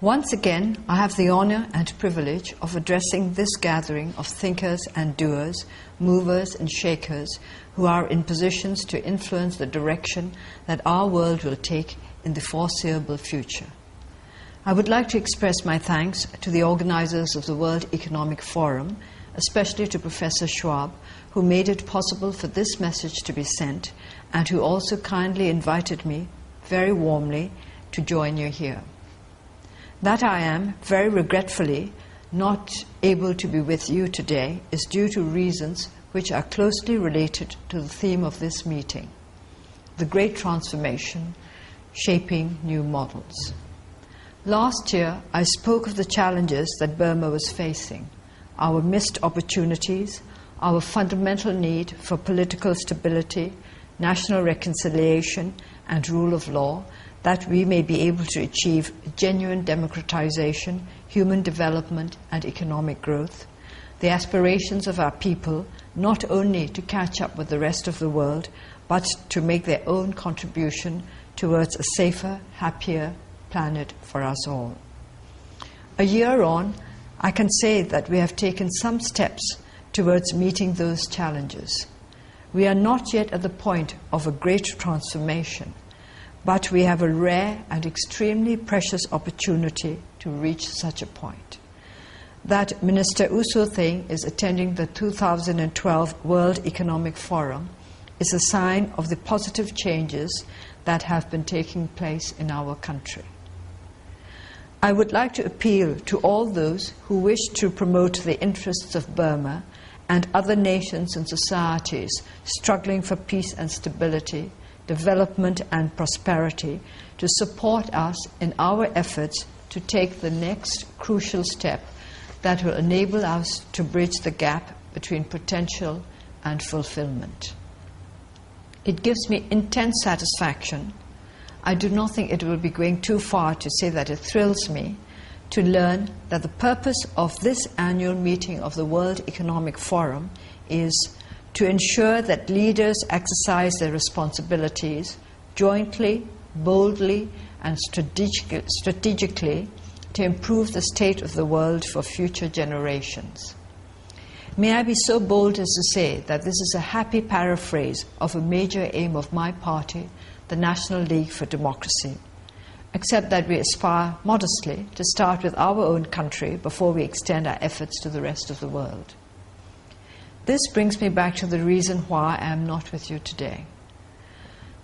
Once again, I have the honor and privilege of addressing this gathering of thinkers and doers, movers and shakers who are in positions to influence the direction that our world will take in the foreseeable future. I would like to express my thanks to the organizers of the World Economic Forum, especially to Professor Schwab, who made it possible for this message to be sent and who also kindly invited me very warmly to join you here. That I am, very regretfully, not able to be with you today is due to reasons which are closely related to the theme of this meeting, the Great Transformation, Shaping New Models. Last year, I spoke of the challenges that Burma was facing, our missed opportunities, our fundamental need for political stability, national reconciliation, and rule of law, that we may be able to achieve genuine democratization, human development, and economic growth, the aspirations of our people not only to catch up with the rest of the world, but to make their own contribution towards a safer, happier planet for us all. A year on, I can say that we have taken some steps towards meeting those challenges. We are not yet at the point of a great transformation, but we have a rare and extremely precious opportunity to reach such a point. That Minister U So Theng is attending the 2012 World Economic Forum is a sign of the positive changes that have been taking place in our country. I would like to appeal to all those who wish to promote the interests of Burma and other nations and societies struggling for peace and stability, development and prosperity, to support us in our efforts to take the next crucial step that will enable us to bridge the gap between potential and fulfillment. It gives me intense satisfaction. I do not think it will be going too far to say that it thrills me to learn that the purpose of this annual meeting of the World Economic Forum is to ensure that leaders exercise their responsibilities jointly, boldly, and strategically to improve the state of the world for future generations. May I be so bold as to say that this is a happy paraphrase of a major aim of my party, the National League for Democracy, except that we aspire modestly to start with our own country before we extend our efforts to the rest of the world. This brings me back to the reason why I am not with you today.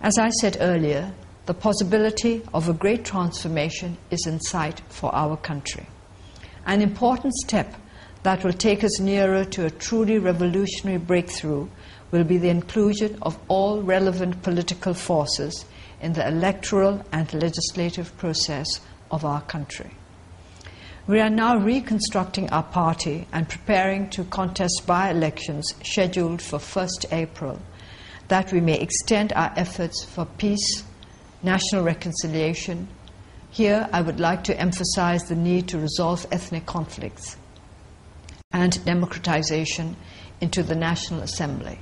As I said earlier, the possibility of a great transformation is in sight for our country. An important step that will take us nearer to a truly revolutionary breakthrough will be the inclusion of all relevant political forces in the electoral and legislative process of our country. We are now reconstructing our party and preparing to contest by-elections scheduled for 1st April, that we may extend our efforts for peace, national reconciliation. Here I would like to emphasize the need to resolve ethnic conflicts and democratization into the National Assembly.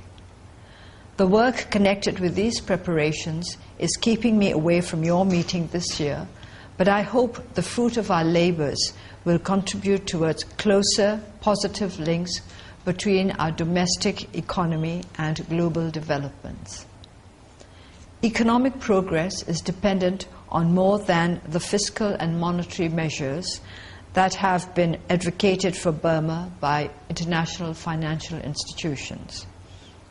The work connected with these preparations is keeping me away from your meeting this year, but I hope the fruit of our labors will contribute towards closer, positive links between our domestic economy and global developments. Economic progress is dependent on more than the fiscal and monetary measures that have been advocated for Burma by international financial institutions.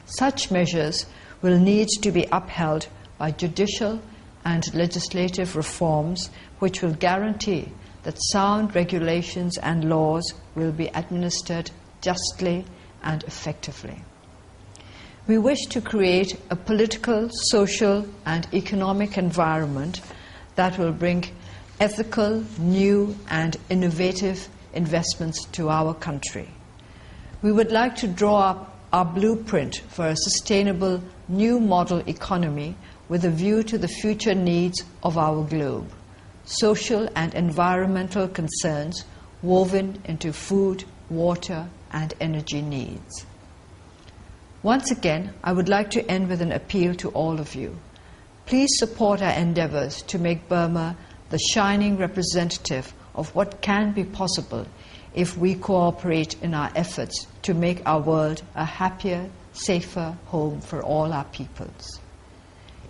Such measures will need to be upheld by judicial and legislative reforms which will guarantee that sound regulations and laws will be administered justly and effectively. We wish to create a political, social, and economic environment that will bring ethical, new, and innovative investments to our country. We would like to draw up our blueprint for a sustainable new model economy with a view to the future needs of our globe, social and environmental concerns woven into food, water, and energy needs. Once again, I would like to end with an appeal to all of you. Please support our endeavors to make Burma the shining representative of what can be possible if we cooperate in our efforts to make our world a happier, safer home for all our peoples.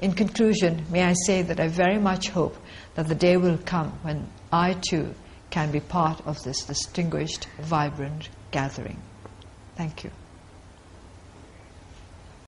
In conclusion, may I say that I very much hope that the day will come when I too can be part of this distinguished, vibrant gathering. Thank you.